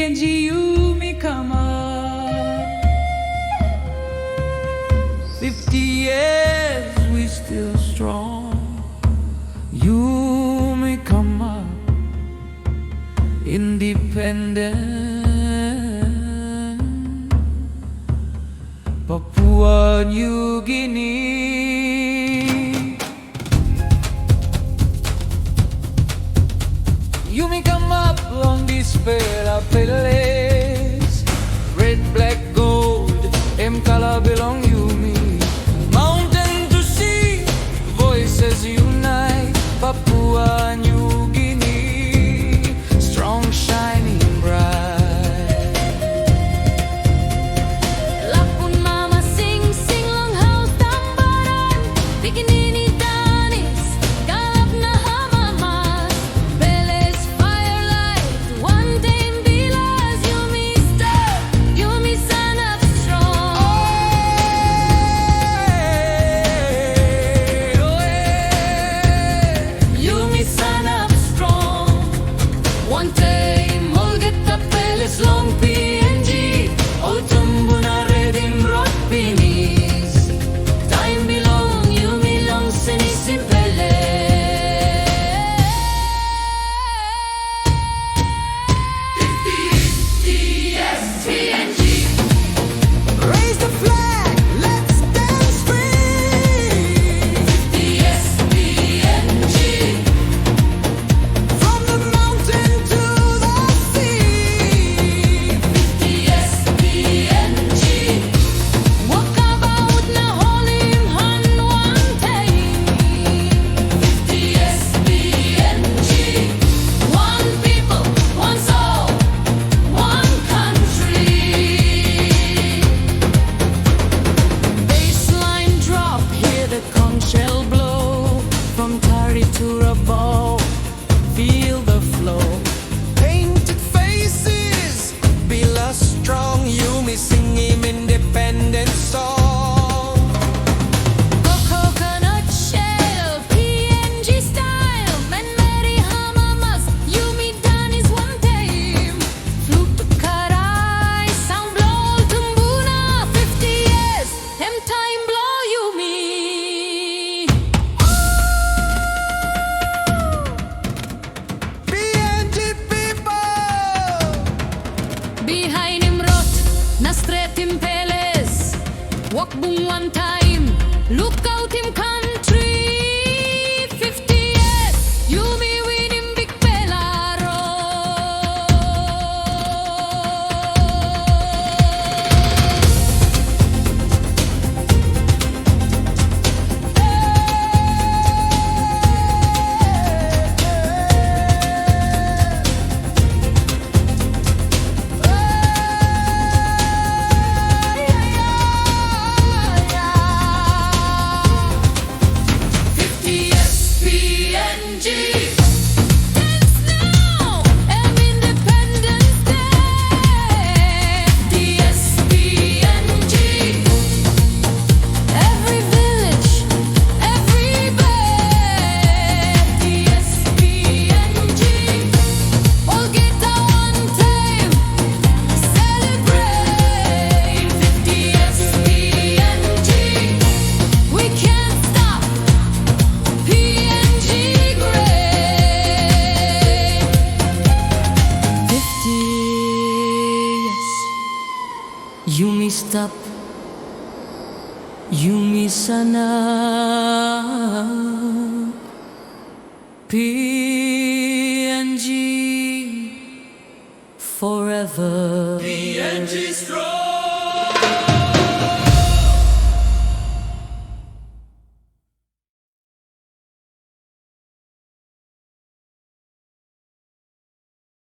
PNG, you me come up. 50 years, we still strong. You may come up, independent. Papua, Niugini. You may come up on this palace. Red, black, gold, color belong you me. Mountain to sea, voices unite. Papua, New Guinea, strong, shining bright. Lapun mama sing, sing long house tambaran. Bikinini danis, galap na hamamas. Beles firelight, one day bilas. You me star, you me son of strong. You me son of strong. One day molget the palace long PNG. Autumn buna red in rock beneath. Time belong, you belong, sinisi pele. Yes, PNG. Raise the flag, let's dance free. Yes, PNG. From the mountain to the sea. Yes, PNG. Walk about na holding hand one time. Yes, PNG. One people, one soul, one country. Baseline drop, hear the conch shell blow. From Tari to Rabaul, feel the flow. Painted faces, be less strong. You me sing him independent song. Coconut shell, PNG style. Men Mary Hamamas, you me done is one time. Flute to karay, sound blow tumbuna. 50 years, them time blow you me. PNG people. Behind him rot, na straight him palace. Walk boom one time, look out him country. 50 years, you me win him big pelaro. PNG. Dance now, Independence Day. PNG. Every village, every bay. PNG. All get a one time, celebrate. PNG. We can't stop. PNG great. 50 years. You me stop. You me sana. PNG forever. PNG strong.